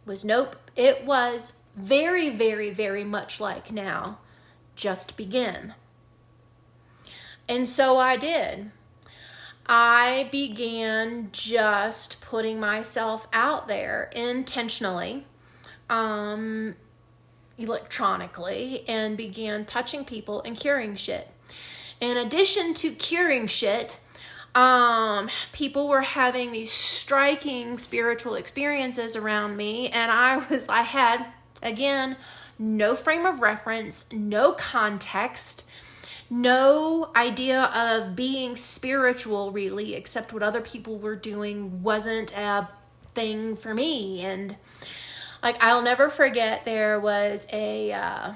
was nope. It was very, very, very much like now. Just begin. And so I did. I began just putting myself out there intentionally, electronically, and began touching people and curing shit. In addition to curing shit, people were having these striking spiritual experiences around me, and I had, again, no frame of reference, no context, no idea of being spiritual really, except what other people were doing wasn't a thing for me. And like, I'll never forget, there was a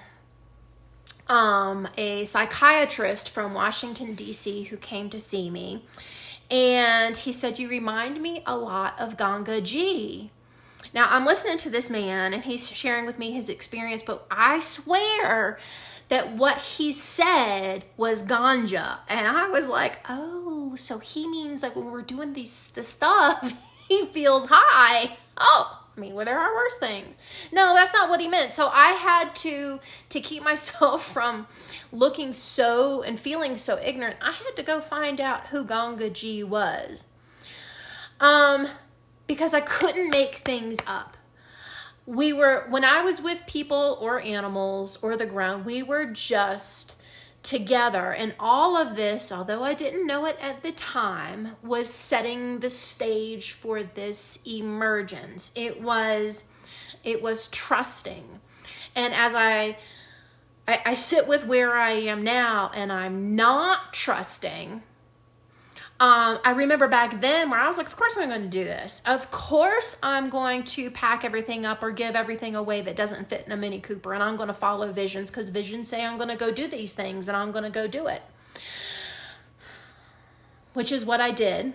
psychiatrist from Washington, D.C. who came to see me, and he said, "You remind me a lot of Ganga Ji." Now, I'm listening to this man, and he's sharing with me his experience, but I swear that what he said was ganja. And I was like, oh, so he means like when we're doing this stuff, he feels high. Oh, I mean, well, there are worse things. No, that's not what he meant. So I had to keep myself from looking so and feeling so ignorant, I had to go find out who Ganga Ji was. Because I couldn't make things up. When I was with people or animals or the ground, we were just together. And all of this, although I didn't know it at the time, was setting the stage for this emergence. It was trusting. And as I sit with where I am now and I'm not trusting, I remember back then where I was like, of course I'm going to do this. Of course I'm going to pack everything up or give everything away that doesn't fit in a Mini Cooper. And I'm going to follow visions because visions say I'm going to go do these things and I'm going to go do it. Which is what I did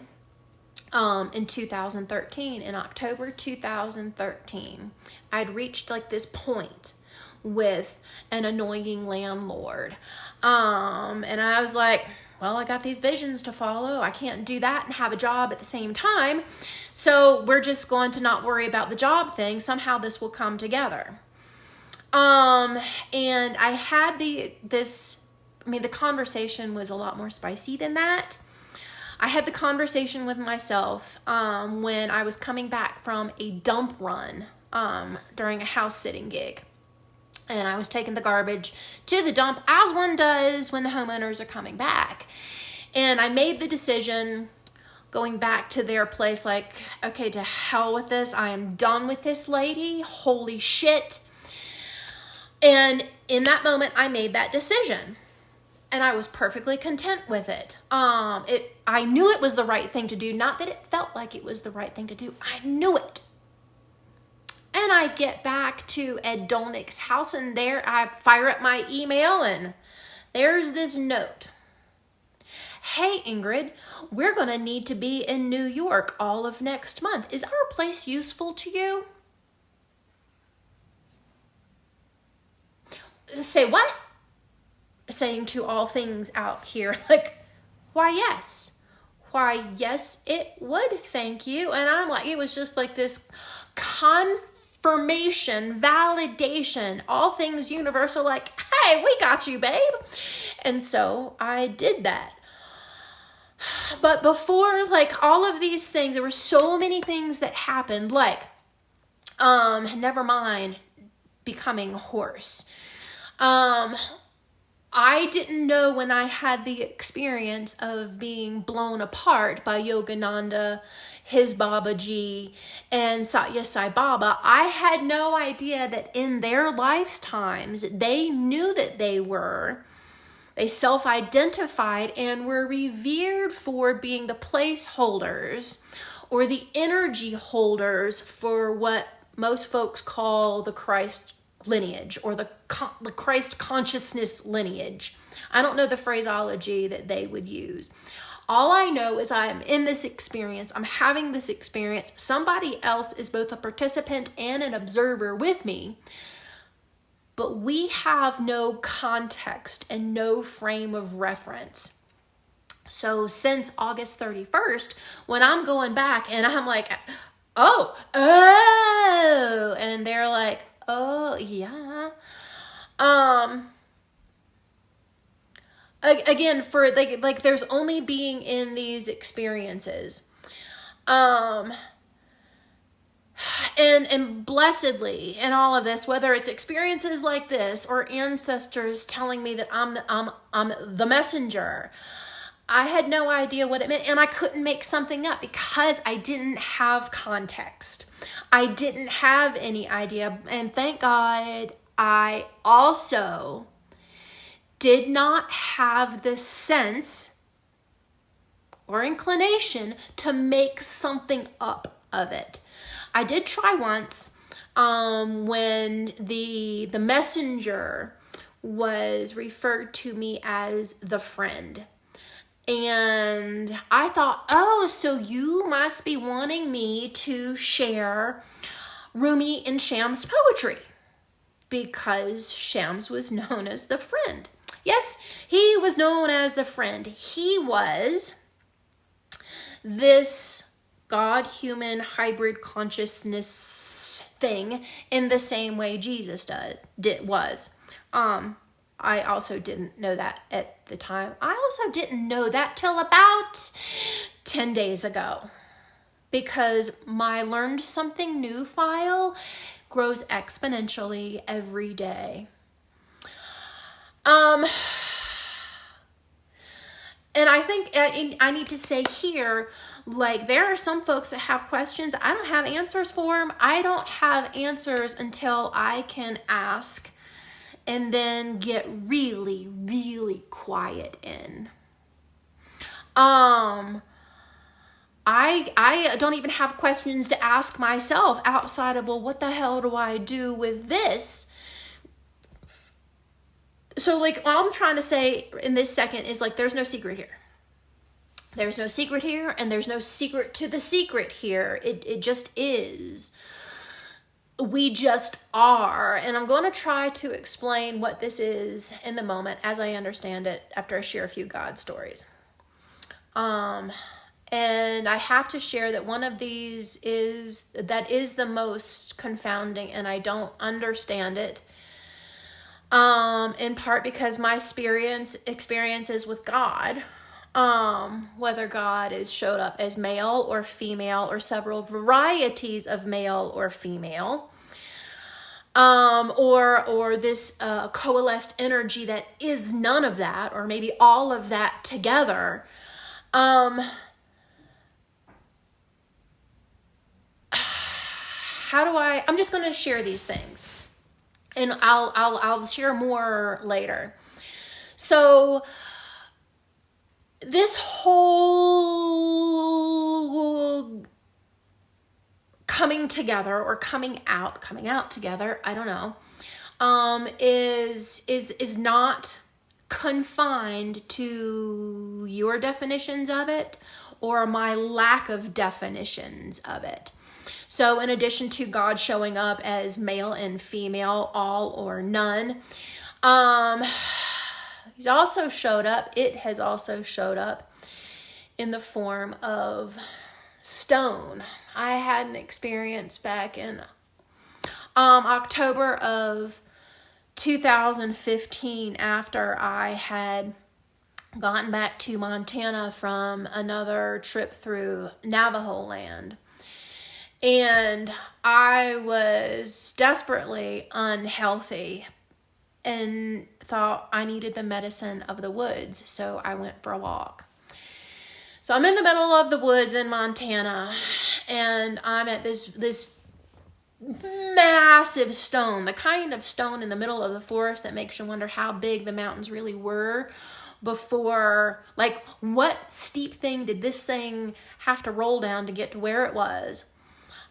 in 2013. In October 2013, I'd reached like this point with an annoying landlord. And I was like, well, I got these visions to follow. I can't do that and have a job at the same time. So we're just going to not worry about the job thing. Somehow this will come together. And I had the conversation was a lot more spicy than that. I had the conversation with myself when I was coming back from a dump run during a house sitting gig. And I was taking the garbage to the dump, as one does when the homeowners are coming back. And I made the decision, going back to their place, like, okay, to hell with this. I am done with this lady. Holy shit. And in that moment, I made that decision. And I was perfectly content with it. I knew it was the right thing to do. Not that it felt like it was the right thing to do. I knew it. And I get back to Ed Dolnick's house, and there I fire up my email, and there's this note. Hey, Ingrid, we're going to need to be in New York all of next month. Is our place useful to you? Say what? Saying to all things out here, like, why, yes. Why, yes, it would, thank you. And I'm like, it was just like this confirmation, validation, all things universal, like, hey, we got you, babe. And so I did that. But before, like, all of these things, there were so many things that happened, like, never mind becoming hoarse. I didn't know when I had the experience of being blown apart by Yogananda, his Babaji, and Satya Sai Baba. I had no idea that in their lifetimes, they knew that they self-identified and were revered for being the placeholders or the energy holders for what most folks call the Christ lineage or the Christ consciousness lineage. I don't know the phraseology that they would use. All I know is I'm in this experience. I'm having this experience. Somebody else is both a participant and an observer with me. But we have no context and no frame of reference. So since August 31st, when I'm going back and I'm like, oh, again, for like there's only being in these experiences. And blessedly in all of this, whether it's experiences like this or ancestors telling me that I'm the messenger, I had no idea what it meant, and I couldn't make something up because I didn't have context. I didn't have any idea, and thank God I also did not have the sense or inclination to make something up of it. I did try once when the messenger was referred to me as the friend. And I thought, oh, so you must be wanting me to share Rumi and Shams' poetry, because Shams was known as the friend. Yes, he was known as the friend. He was this God-human hybrid consciousness thing in the same way Jesus was. I also didn't know that at the time. I also didn't know that till about 10 days ago, because my learned something new file grows exponentially every day. And I think I need to say here, like, there are some folks that have questions. I don't have answers for them. I don't have answers until I can ask and then get really, really quiet in. I don't even have questions to ask myself outside of, well, what the hell do I do with this? So, like, all I'm trying to say in this second is, like, there's no secret here. There's no secret here, and there's no secret to the secret here. It just is. We just are. And I'm going to try to explain what this is in the moment as I understand it after I share a few God stories. And I have to share that one of these is the most confounding, and I don't understand it. In part because my experiences with God, whether God is showed up as male or female or several varieties of male or female, or this coalesced energy that is none of that, or maybe all of that together. I'm just going to share these things. And I'll share more later. So this whole coming together or coming out together, I don't know, is not confined to your definitions of it or my lack of definitions of it. So in addition to God showing up as male and female, all or none, it has also showed up in the form of stone. I had an experience back in October of 2015 after I had gotten back to Montana from another trip through Navajo land. And I was desperately unhealthy and thought I needed the medicine of the woods. So I went for a walk. So I'm in the middle of the woods in Montana, and I'm at this massive stone, the kind of stone in the middle of the forest that makes you wonder how big the mountains really were before, like, what steep thing did this thing have to roll down to get to where it was?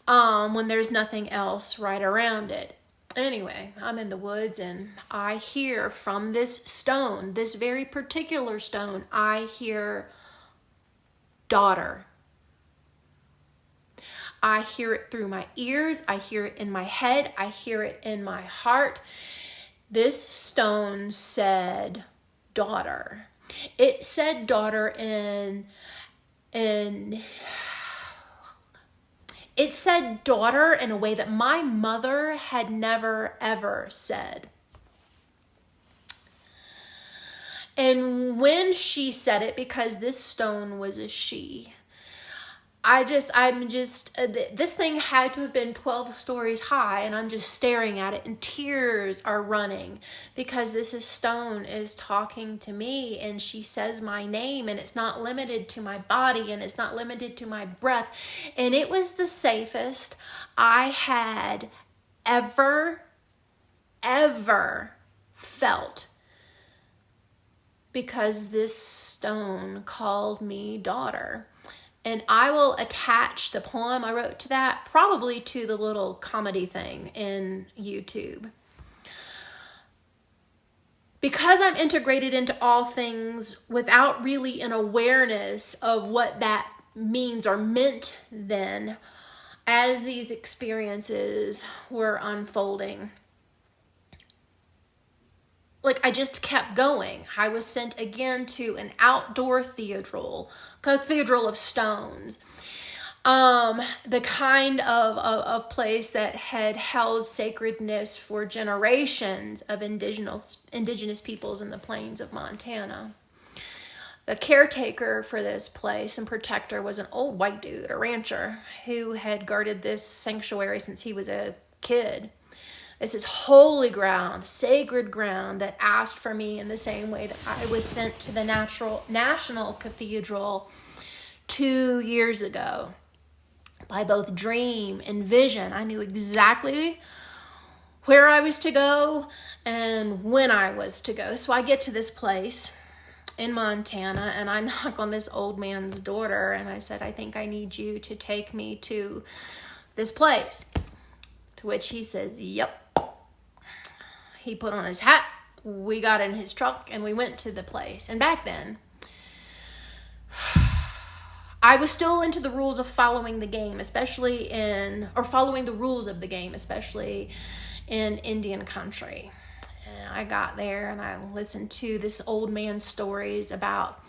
When there's nothing else right around it. Anyway, I'm in the woods and I hear from this stone, this very particular stone, I hear daughter. I hear it through my ears. I hear it in my head. I hear it in my heart. This stone said daughter. It said daughter in it said daughter in a way that my mother had never, ever said. And when she said it, because this stone was a she, this thing had to have been 12 stories high, and I'm just staring at it, and tears are running because stone is talking to me, and she says my name, and it's not limited to my body, and it's not limited to my breath. And it was the safest I had ever felt, because this stone called me daughter. And I will attach the poem I wrote to that, probably to the little comedy thing in YouTube. Because I'm integrated into all things without really an awareness of what that means or meant then, as these experiences were unfolding, like, I just kept going. I was sent again to an outdoor cathedral of stones. The kind of place that had held sacredness for generations of indigenous peoples in the plains of Montana. The caretaker for this place and protector was an old white dude, a rancher, who had guarded this sanctuary since he was a kid. This is holy ground, sacred ground that asked for me in the same way that I was sent to the National Cathedral 2 years ago. By both dream and vision, I knew exactly where I was to go and when I was to go. So I get to this place in Montana, and I knock on this old man's door, and I said, I think I need you to take me to this place. To which he says, yep. He put on his hat, we got in his truck, and we went to the place. And back then, I was still into the rules of following the game, following the rules of the game, especially in Indian country. And I got there and I listened to this old man's stories about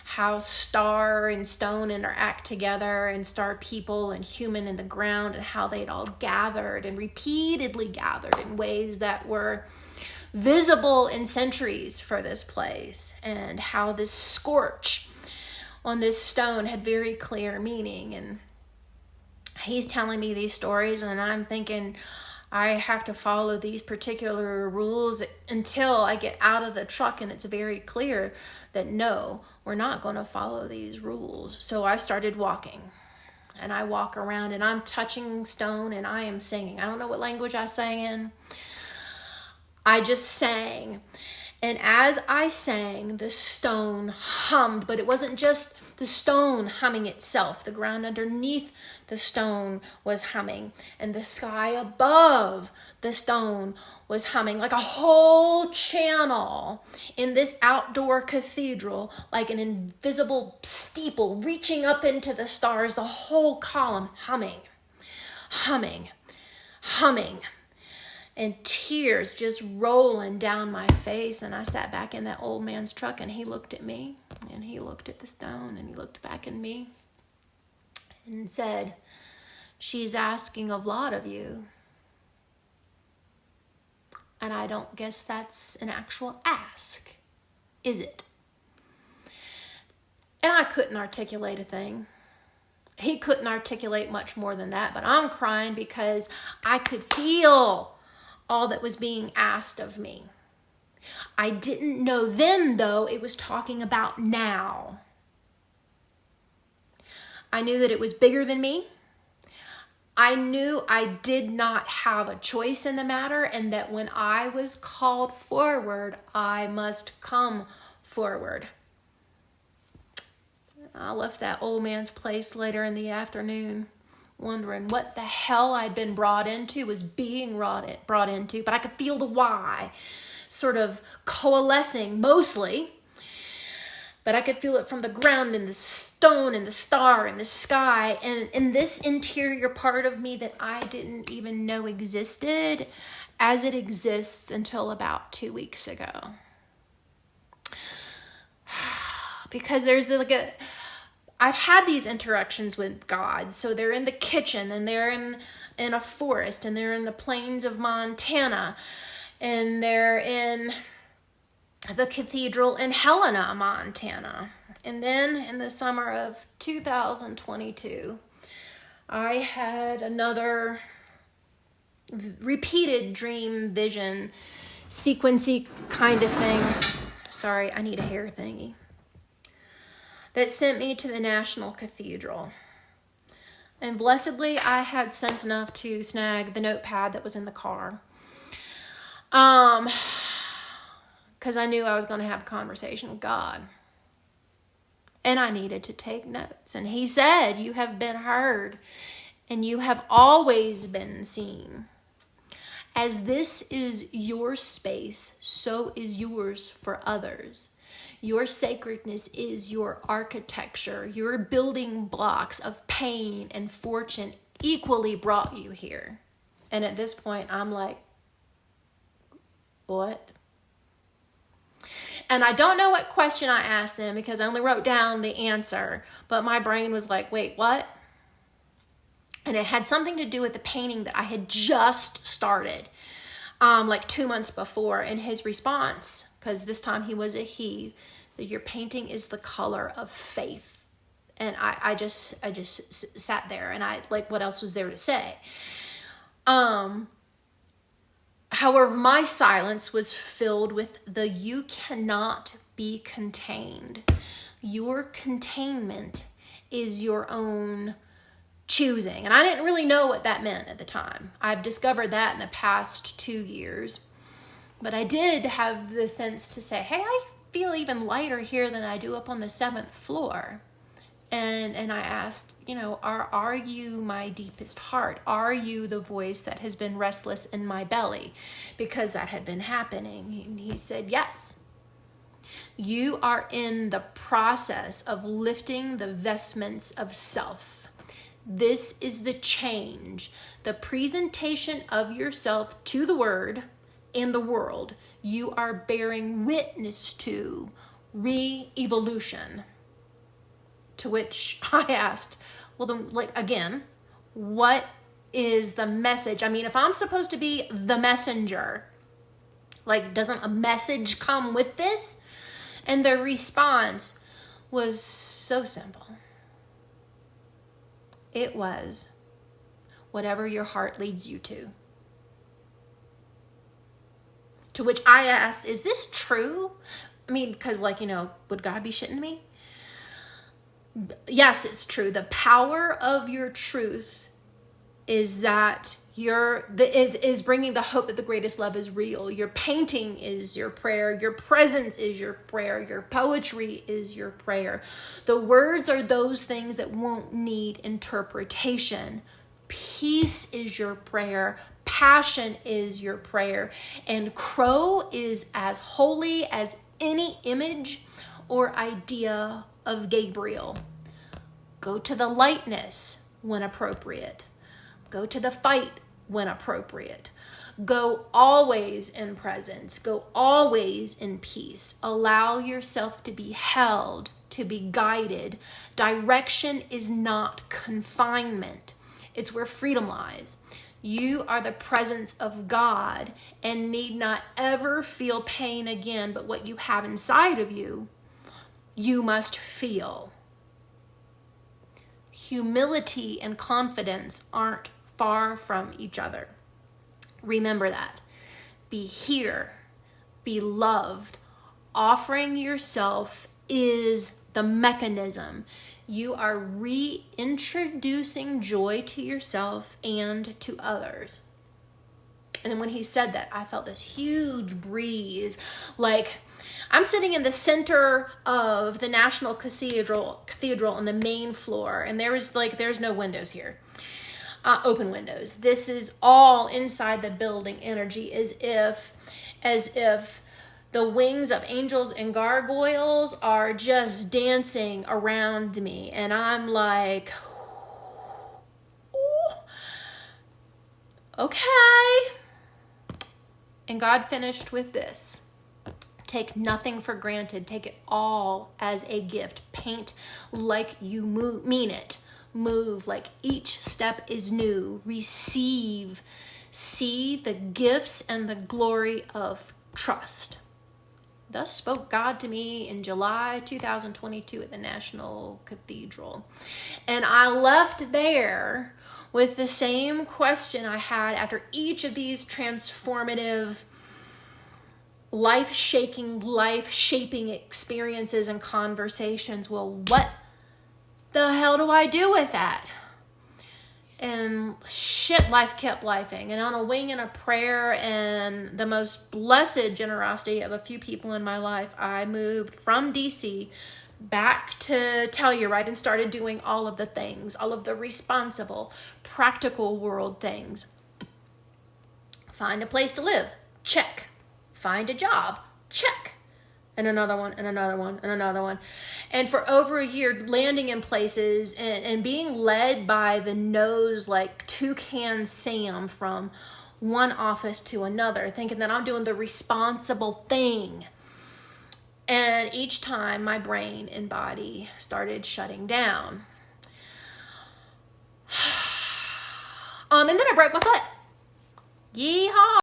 how star and stone interact together, and star people and human in the ground, and how they'd all gathered and repeatedly gathered in ways that were visible in centuries for this place, and how this scorch on this stone had very clear meaning. And he's telling me these stories, and I'm thinking, I have to follow these particular rules until I get out of the truck, and it's very clear that no, we're not going to follow these rules. So I started walking, and I walk around, and I'm touching stone, and I am singing. I don't know what language I sang in. I just sang. And as I sang, the stone hummed, but it wasn't just the stone humming itself. The ground underneath the stone was humming, and the sky above the stone was humming, like a whole channel in this outdoor cathedral, like an invisible steeple reaching up into the stars, the whole column humming, humming, humming. And tears just rolling down my face. And I sat back in that old man's truck, and he looked at me, and he looked at the stone, and he looked back at me and said, she's asking a lot of you. And I don't guess that's an actual ask, is it? And I couldn't articulate a thing. He couldn't articulate much more than that, but I'm crying because I could feel all that was being asked of me. I didn't know then, though, it was talking about now. I knew that it was bigger than me. I knew I did not have a choice in the matter, and that when I was called forward, I must come forward. I left that old man's place later in the afternoon, wondering what the hell I'd been brought into, was being brought into, but I could feel the why sort of coalescing mostly, but I could feel it from the ground and the stone and the star and the sky, and in this interior part of me that I didn't even know existed as it exists until about 2 weeks ago. Because there's I've had these interactions with God. So they're in the kitchen, and they're in a forest, and they're in the plains of Montana, and they're in the cathedral in Helena, Montana. And then in the summer of 2022, I had another repeated dream vision sequency kind of thing. Sorry, I need a hair thingy. That sent me to the National Cathedral. And blessedly, I had sense enough to snag the notepad that was in the car. Because I knew I was going to have a conversation with God. And I needed to take notes. And he said, you have been heard, and you have always been seen. As this is your space, so is yours for others. Your sacredness is your architecture. Your building blocks of pain and fortune equally brought you here. And at this point, I'm like, what? And I don't know what question I asked them because I only wrote down the answer. But my brain was like, wait, what? And it had something to do with the painting that I had just started like 2 months before. And his response, because this time he was a he, that your painting is the color of faith. And I just sat there and I like, what else was there to say? However, my silence was filled with the you cannot be contained. Your containment is your own choosing. And I didn't really know what that meant at the time. I've discovered that in the past 2 years. But I did have the sense to say, hey, I feel even lighter here than I do up on the 7th floor. And I asked, are you my deepest heart? Are you the voice that has been restless in my belly? Because that had been happening. And he said, yes. You are in the process of lifting the vestments of self. This is the change, the presentation of yourself to the word and the world. You are bearing witness to re-evolution. To which I asked, well, then, again, what is the message? I mean, if I'm supposed to be the messenger, doesn't a message come with this? And the response was so simple. It was whatever your heart leads you to. To which I asked, is this true? I mean, because would God be shitting me? Yes, it's true. The power of your truth is that is bringing the hope that the greatest love is real. Your painting is your prayer. Your presence is your prayer. Your poetry is your prayer. The words are those things that won't need interpretation. Peace is your prayer. Passion is your prayer. And Crow is as holy as any image or idea of Gabriel. Go to the lightness when appropriate. Go to the fight when appropriate. Go always in presence. Go always in peace. Allow yourself to be held, to be guided. Direction is not confinement. It's where freedom lies. You are the presence of God and need not ever feel pain again, but what you have inside of you, you must feel. Humility and confidence aren't far from each other. Remember that. Be here. Be loved. Offering yourself is the mechanism. You are reintroducing joy to yourself and to others. And then when he said that, I felt this huge breeze. I'm sitting in the center of the National Cathedral on the main floor, and there's no windows here, open windows. This is all inside the building energy, as if the wings of angels and gargoyles are just dancing around me, and I'm like, okay. And God finished with this. Take nothing for granted. Take it all as a gift. Paint like you mean it. Move like each step is new. Receive. See the gifts and the glory of trust. Thus spoke God to me in July 2022 at the National Cathedral. And I left there with the same question I had after each of these transformative, life-shaping experiences and conversations. Well, what the hell do I do with that? And shit, life kept lifing. And on a wing and a prayer and the most blessed generosity of a few people in my life, I moved from DC back to Telluride and started doing all of the things, all of the responsible, practical world things. Find a place to live, check. Find a job, check. And another one, and another one, and another one. And for over a year, landing in places and being led by the nose like Toucan Sam from one office to another, thinking that I'm doing the responsible thing. And each time my brain and body started shutting down. And then I broke my foot. Yeehaw!